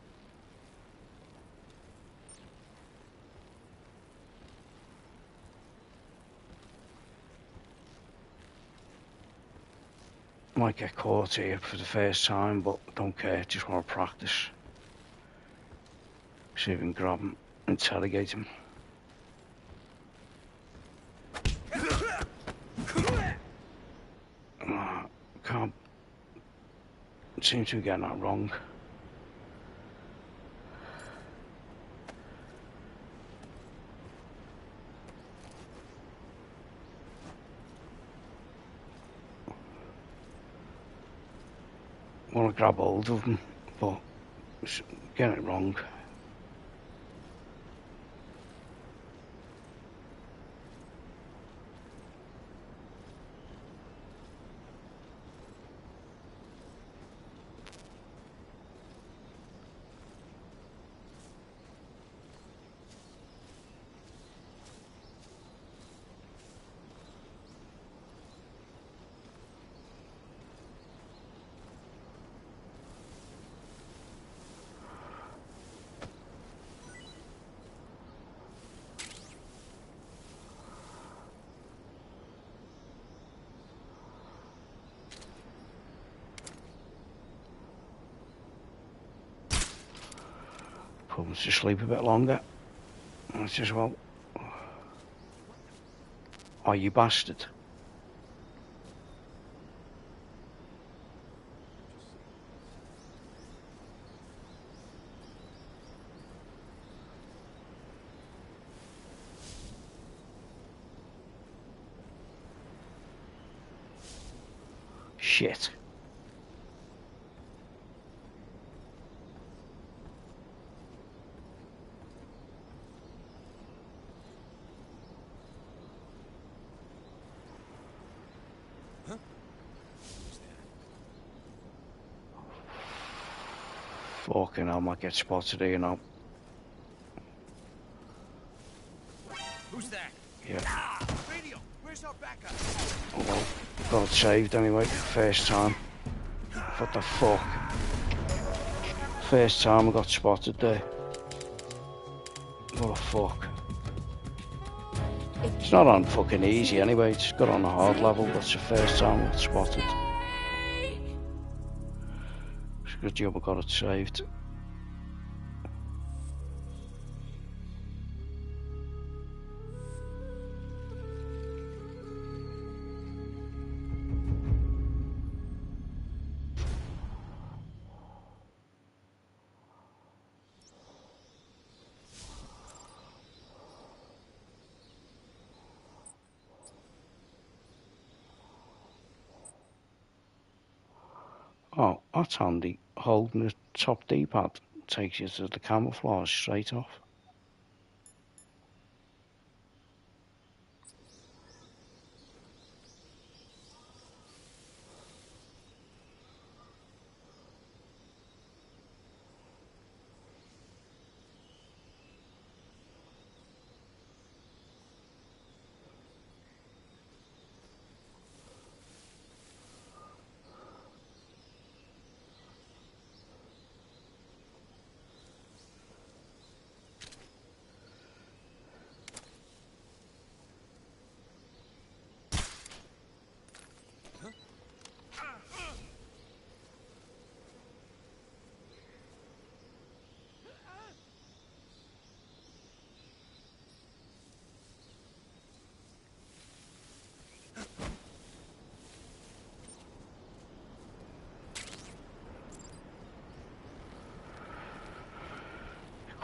Might get caught here for the first time, but don't care, just want to practice. See if we can grab him, interrogate him. Can't seem to be getting that wrong. Want to grab hold of him, but getting it wrong. Put him to sleep a bit longer. Might as well. Oh, you bastard. Shit. Fucking hell, I might get spotted here now. Who's that? Yeah. Radio, where's our backup? Oh well, got it saved anyway, first time. What the fuck? First time I got spotted there. What a fuck. It's not on fucking easy anyway, it's got on a hard level, but it's the first time I got spotted. It's a good job I got it saved. Oh, that's handy. Holding the top D-pad takes you to the camouflage straight off.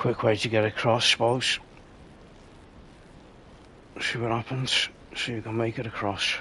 Quick way to get across, suppose. See what happens. See who can make it across.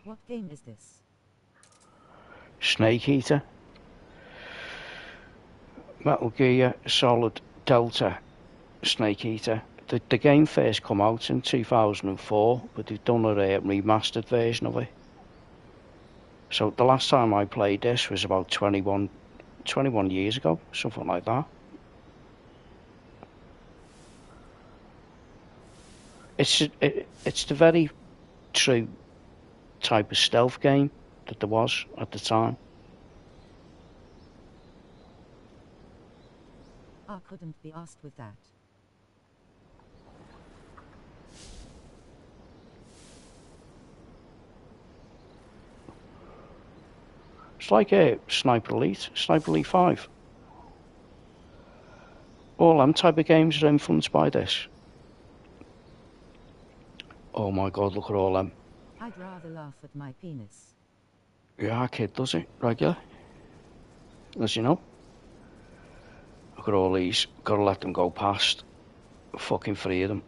What game is this? Snake Eater. Metal Gear Solid Delta Snake Eater. The game first come out in 2004, but they've done a remastered version of it. So the last time I played this was about 21 years ago, something like that. It's the very true type of stealth game that there was at the time. I couldn't be asked with that. It's like a Sniper Elite 5. All them type of games are influenced by this. Oh my god, look at all them. I'd rather laugh at my penis. Yeah, our kid does it regular. As you know. Look at all these. Gotta let them go past. Fucking 3 of them.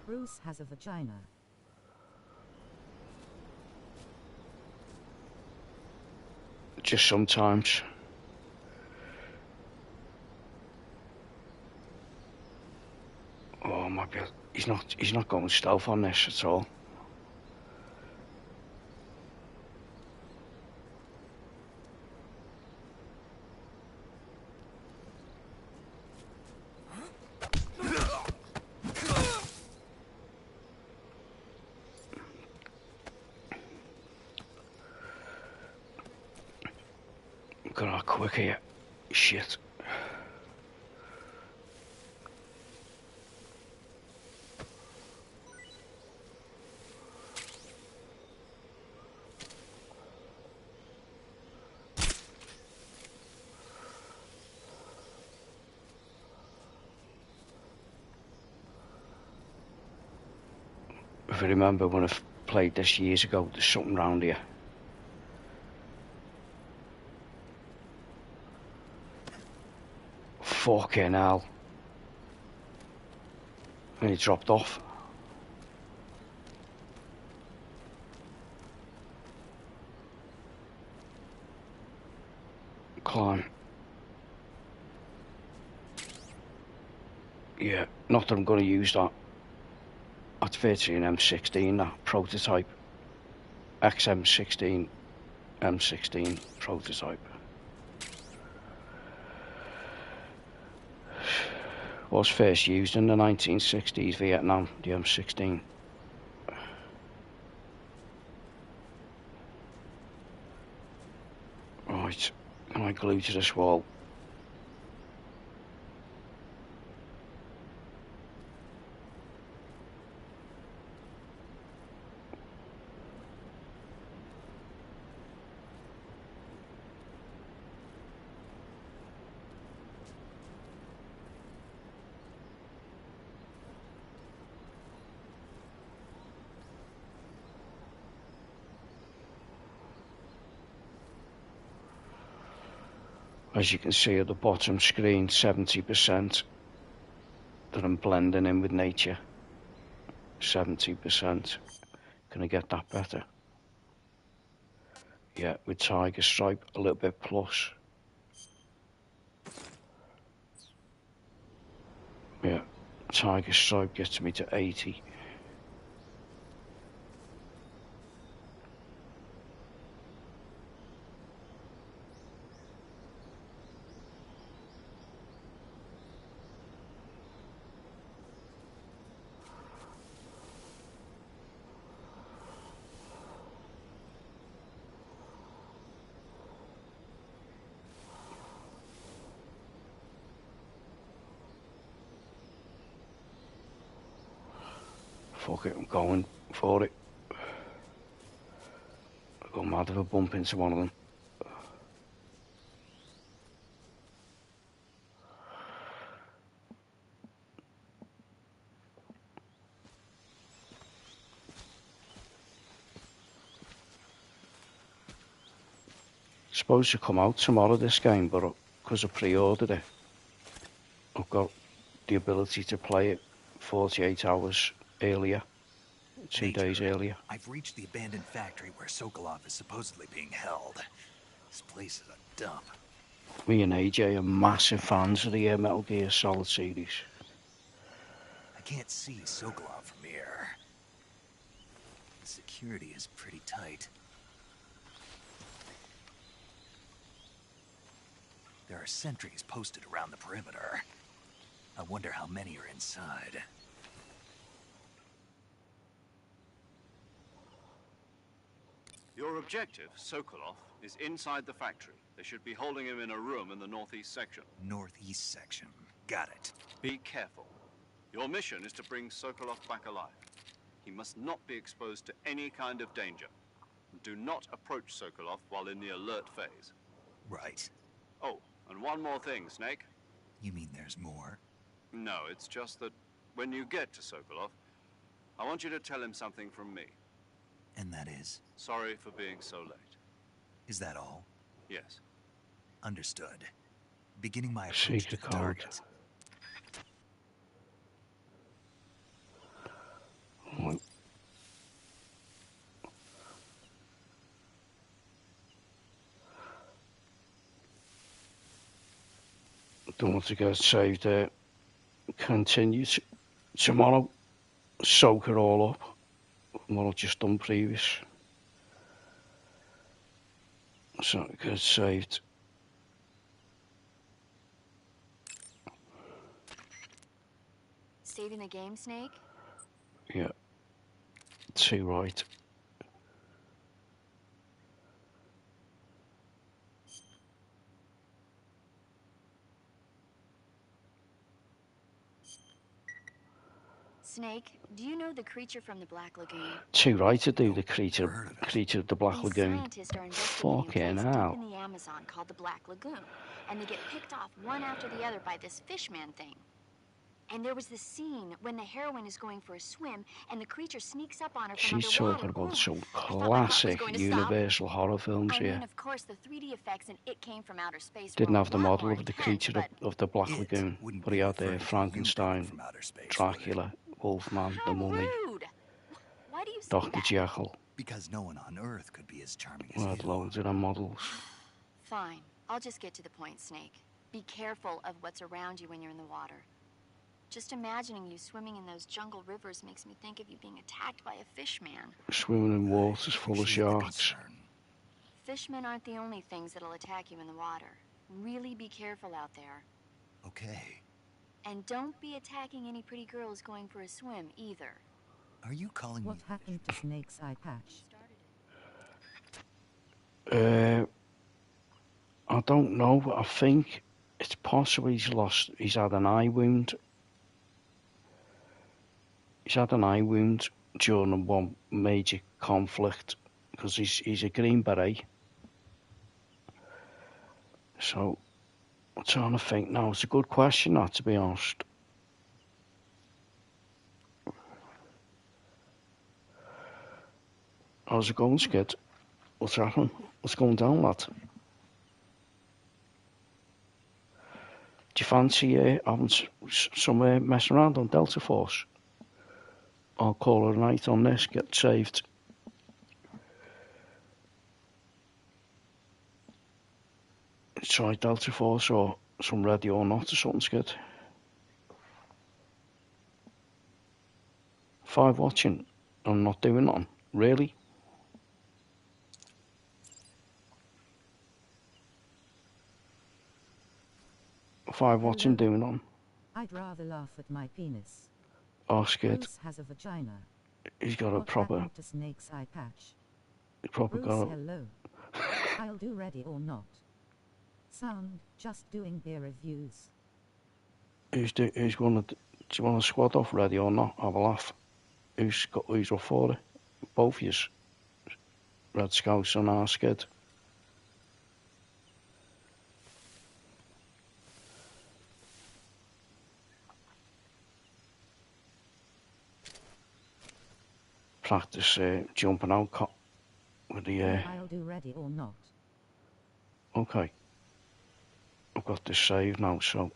Bruce has a vagina. Just sometimes. Oh my god, he's not going stealth on this at all. Look how quick here. Shit. If I remember when I played this years ago, there's something round here. Fucking hell. And he dropped off. Climb. Yeah, not that I'm going to use that. That's virtually an M16, that prototype. XM16, M16 prototype. Was first used in the 1960s Vietnam, the M16. I glue to this wall. As you can see at the bottom screen, 70% that I'm blending in with nature. 70%. Can I get that better? Yeah, with tiger stripe, a little bit plus. Yeah, tiger stripe gets me to 80. Fuck it, I'm going for it. I go mad if I bump into one of them. Supposed to come out tomorrow, this game, but because I pre-ordered it, I've got the ability to play it 48 hours earlier, 2 days earlier. I've reached the abandoned factory where Sokolov is supposedly being held. This place is a dump. Me and AJ are massive fans of the Metal Gear Solid series. I can't see Sokolov from here. The security is pretty tight. There are sentries posted around the perimeter. I wonder how many are inside. Your objective, Sokolov, is inside the factory. They should be holding him in a room in the northeast section. Northeast section. Got it. Be careful. Your mission is to bring Sokolov back alive. He must not be exposed to any kind of danger. Do not approach Sokolov while in the alert phase. Right. Oh, and one more thing, Snake. You mean there's more? No, it's just that when you get to Sokolov, I want you to tell him something from me. And that is? Sorry for being so late. Is that all? Yes. Understood. Beginning my approach to the target. Don't want to get saved there. Continue tomorrow. Soak it all up. What I've just done previous. So it gets saved. Saving the game, Snake? Yeah. 2 right. Snake, do you know the creature from the Black Lagoon? 2 right to do the creature of the Black Lagoon. Scientists are investigating a Fucking place hell. deep in the Amazon called the Black Lagoon, and they get picked off one after the other by this fishman thing. And there was this scene when the heroine is going for a swim, and the creature sneaks up on her from She's underwater. talking about Ooh, some I thought my heart was classic going to Universal stop. horror films I here. mean, of course, the 3D effects and It Came from Outer Space Didn't were have the a lot model more of the intense, creature but of the Black It Lagoon, wouldn't but be he had referring to Frankenstein, from outer space, Dracula, Wolfman, how the Mummy, rude! Why do you say Dr. that? Jekyll. Because no one on Earth could be as charming We as had you. loads of them models. Fine. I'll just get to the point, Snake. Be careful of what's around you when you're in the water. Just imagining you swimming in those jungle rivers makes me think of you being attacked by a fishman. Swimming in waters full of Appreciate the sharks. concern. Fishmen aren't the only things that'll attack you in the water. Really be careful out there. Okay. And don't be attacking any pretty girls going for a swim, either. Are you calling What me? happened to Snake's eye patch? I I don't know. I think it's possible he's had an eye wound. He's had an eye wound during one major conflict because he's a Green Beret. So I'm trying to think now. It's a good question, that, to be honest. How's it going, Skid? What's happening? What's going down, lad? Do you fancy having some messing around on Delta Force? I'll call it a night on this, get saved. Try Delta Force or some Ready or Not or something, Skid. 5 watching and not doing nothing. Really? Five watching doing nothing. I'd rather laugh at my penis. Oh, Skid. Bruce has a vagina. He's got a What proper... happened to Snake's eye patch? Proper Bruce, got hello. I'll do Ready or Not. Sound, just doing beer reviews. Who's gonna... Do you want a squad off Ready or Not? Have a laugh. Who's up for it? Both of yous. Red Scouts and our Skid. Practice jumping out with the... I'll do Ready or Not. Okay. I've got this saved now, so